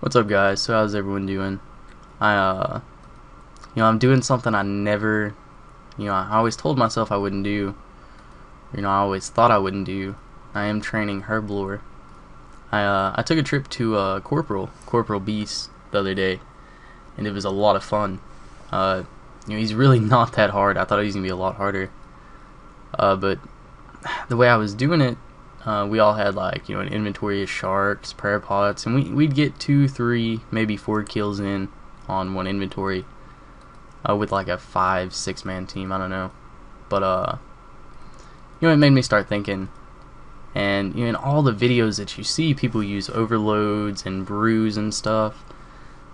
What's up, guys? So how's everyone doing? I I'm doing something I never, I always told myself I wouldn't do. I always thought I wouldn't do. I am training herblore. I took a trip to Corporal Beast the other day, and it was a lot of fun. He's really not that hard. I thought he was gonna be a lot harder. But the way I was doing it, we all had like an inventory of sharks, prayer pots, and we'd get 2, 3, maybe 4 kills in on one inventory with like a 5, 6 man team. I don't know, but it made me start thinking. And in all the videos that you see, people use overloads and brews and stuff.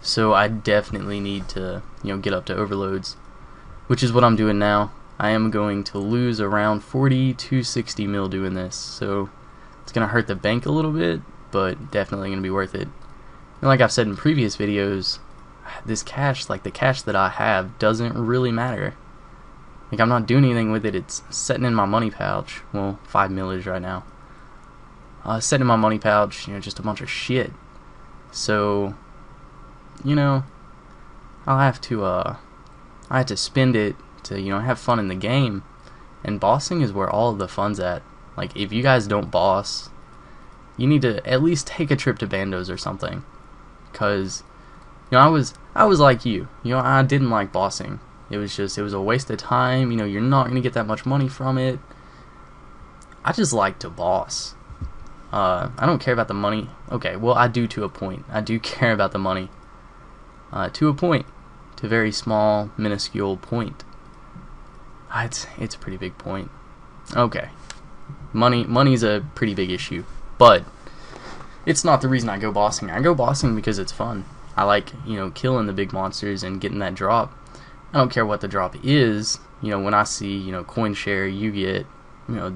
So I definitely need to get up to overloads, which is what I'm doing now. I am going to lose around 40 to 60 mil doing this, so it's gonna hurt the bank a little bit, but definitely gonna be worth it. And like I've said in previous videos, this cash, like the cash that I have, doesn't really matter. Like, I'm not doing anything with it. It's sitting in my money pouch. Well, 5 mil is right now. Sitting in my money pouch, just a bunch of shit. So, I'll have to I have to spend it to have fun in the game. And bossing is where all of the fun's at. Like, if you guys don't boss, you need to at least take a trip to Bandos or something. Cause I was like you. I didn't like bossing. It was a waste of time. You're not gonna get that much money from it. I just like to boss. I don't care about the money. Okay, well, I do to a point. I do care about the money. To a point. To a very small, minuscule point. It's a pretty big point. Okay. Money's a pretty big issue. But it's not the reason I go bossing. I go bossing because it's fun. I like, killing the big monsters and getting that drop. I don't care what the drop is. When I see, coin share, you get,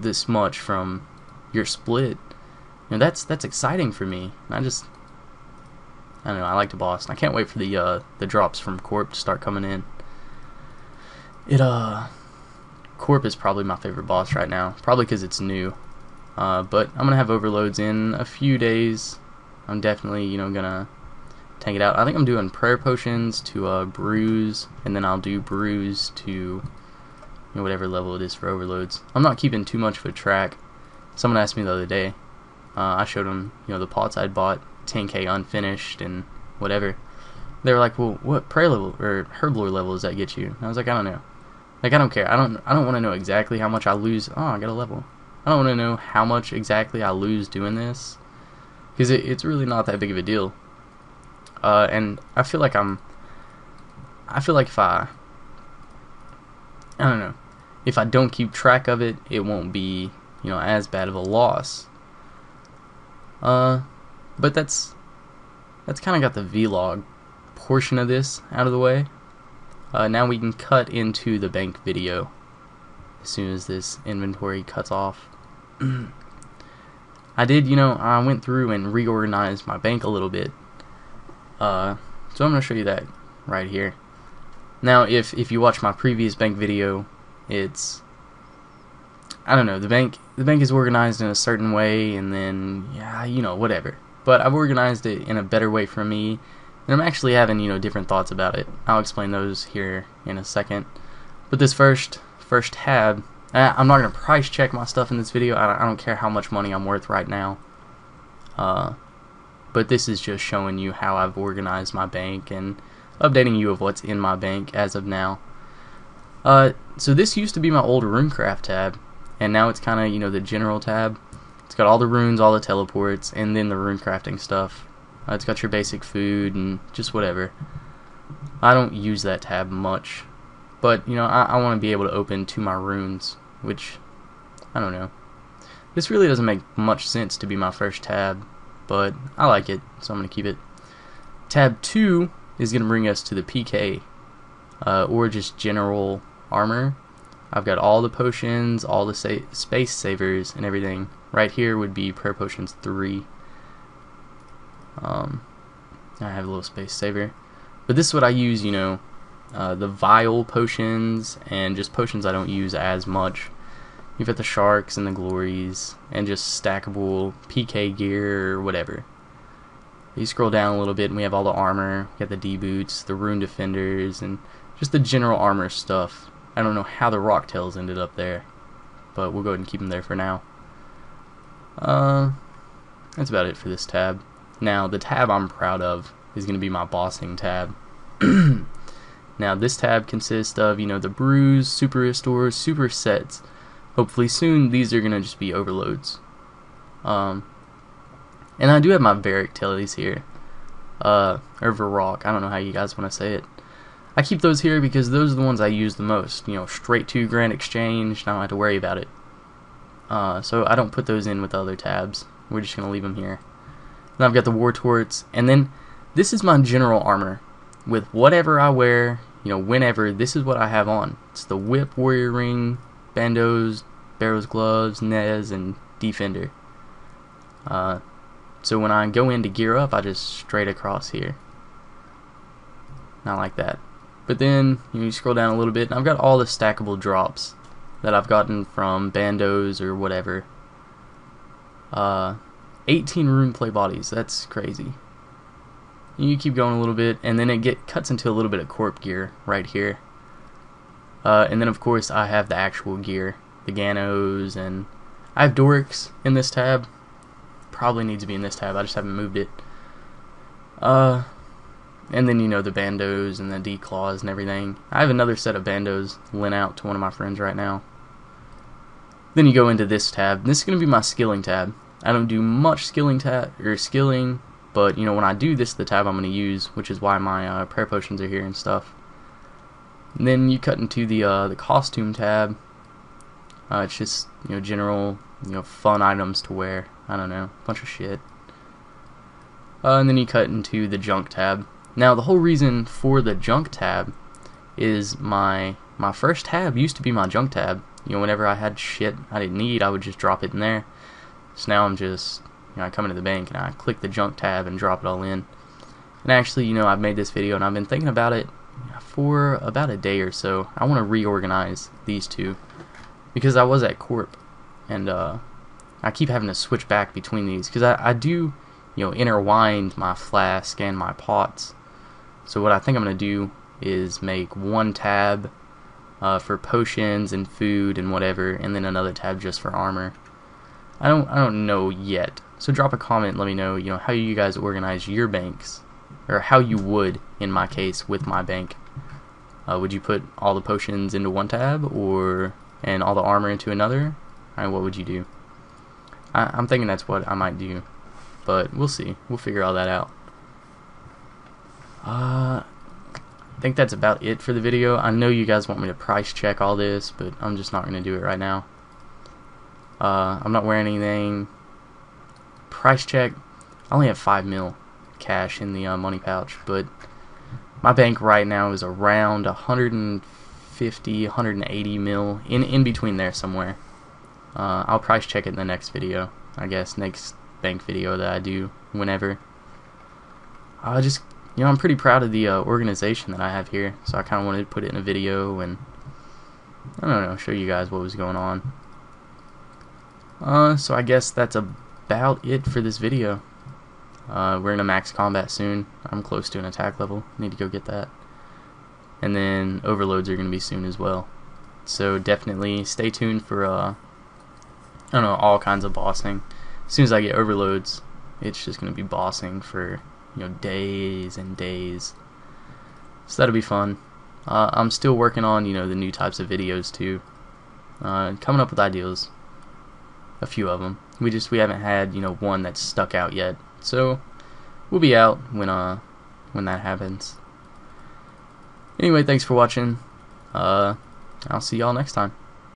this much from your split. That's exciting for me. I don't know, I like to boss. And I can't wait for the drops from Corp to start coming in. Corp is probably my favorite boss right now. Probably because it's new. But I'm gonna have overloads in a few days. I'm definitely, gonna tank it out. I think I'm doing prayer potions to brews, and then I'll do brews to whatever level it is for overloads. I'm not keeping too much of a track. Someone asked me the other day. I showed them the pots I'd bought, 10k unfinished and whatever. They were like, well, what prayer level or herblore level does that get you? And I was like, I don't know. Like, I don't care. I don't want to know exactly how much I lose. Oh, I got a level. I don't want to know how much exactly I lose doing this, because it's really not that big of a deal. And I feel like if I don't know, if I don't keep track of it, it won't be as bad of a loss. But that's kind of got the vlog portion of this out of the way. Now we can cut into the bank video as soon as this inventory cuts off. I did, I went through and reorganized my bank a little bit. So I'm going to show you that right here. Now, if you watch my previous bank video, it's, I don't know, the bank is organized in a certain way, and then, whatever. But I've organized it in a better way for me, and I'm actually having, different thoughts about it. I'll explain those here in a second. But this first tab, I'm not going to price check my stuff in this video. I don't care how much money I'm worth right now. But this is just showing you how I've organized my bank and updating you of what's in my bank as of now. So this used to be my old runecraft tab, and now it's kind of, the general tab. It's got all the runes, all the teleports, and then the runecrafting stuff. It's got your basic food and just whatever. I don't use that tab much, but I want to be able to open to my runes, which, I don't know. This really doesn't make much sense to be my first tab, but I like it, so I'm going to keep it. Tab 2 is going to bring us to the PK, or just general armor. I've got all the potions, all the space savers, and everything. Right here would be prayer potions 3. I have a little space saver. But this is what I use, the vial potions, and just potions I don't use as much. You've got the sharks and the glories, and just stackable PK gear or whatever. You scroll down a little bit and we have all the armor. We got the D-boots, the rune defenders, and just the general armor stuff. I don't know how the rocktails ended up there, but we'll go ahead and keep them there for now. That's about it for this tab. Now, the tab I'm proud of is going to be my bossing tab. Now, this tab consists of, the brews, super restores, super sets. Hopefully soon, these are going to just be overloads. And I do have my Varric Tellies here. Or Varrock, I don't know how you guys want to say it. I keep those here because those are the ones I use the most. Straight to Grand Exchange, I don't have to worry about it. So I don't put those in with the other tabs. We're just going to leave them here. Then I've got the War Torts, and then this is my general armor. With whatever I wear, whenever, this is what I have on. It's the Whip, Warrior Ring, Bandos, Barrow's Gloves, Nez, and Defender. So when I go in to gear up, I just straight across here. Not like that. But then, you scroll down a little bit, and I've got all the stackable drops that I've gotten from Bandos or whatever. 18 rune play bodies, that's crazy. You keep going a little bit, and then it cuts into a little bit of corp gear right here. And then of course I have the actual gear, the Ganos, and I have Dorix in this tab. Probably needs to be in this tab, I just haven't moved it. And then the Bandos and the D-Claws and everything. I have another set of Bandos lent out to one of my friends right now. Then you go into this tab. This is going to be my skilling tab. I don't do much skilling, but when I do this, the tab I'm going to use, which is why my prayer potions are here and stuff. And then you cut into the costume tab. It's just general fun items to wear. I don't know, bunch of shit. And then you cut into the junk tab. Now the whole reason for the junk tab is my first tab used to be my junk tab. Whenever I had shit I didn't need, I would just drop it in there. So now I'm just I come into the bank and I click the junk tab and drop it all in. And actually, I've made this video and I've been thinking about it for about a day or so. I want to reorganize these two because I was at Corp and I keep having to switch back between these because I do interwind my flask and my pots. So what I think I'm going to do is make one tab for potions and food and whatever, and then another tab just for armor. I don't know yet. So drop a comment and let me know, how you guys organize your banks, or how you would, in my case, with my bank. Would you put all the potions into one tab, and all the armor into another? What would you do? I'm thinking that's what I might do, but we'll see. We'll figure all that out. I think that's about it for the video. I know you guys want me to price check all this, but I'm just not going to do it right now. I'm not wearing anything. Price check, I only have 5 mil cash in the money pouch, but my bank right now is around 150, 180 mil, in between there somewhere. I'll price check it in the next video, I guess, next bank video that I do whenever. I'm pretty proud of the organization that I have here, so I kind of wanted to put it in a video and, I don't know, show you guys what was going on. So I guess that's about it for this video. We're in a max combat soon. I'm close to an attack level. Need to go get that. And then overloads are going to be soon as well. So definitely stay tuned for, I don't know, all kinds of bossing. As soon as I get overloads, it's just going to be bossing for, days and days. So that'll be fun. I'm still working on, the new types of videos too. Coming up with ideas. A few of them. We haven't had, one that's stuck out yet. So we'll be out when that happens. Anyway, thanks for watching. I'll see y'all next time.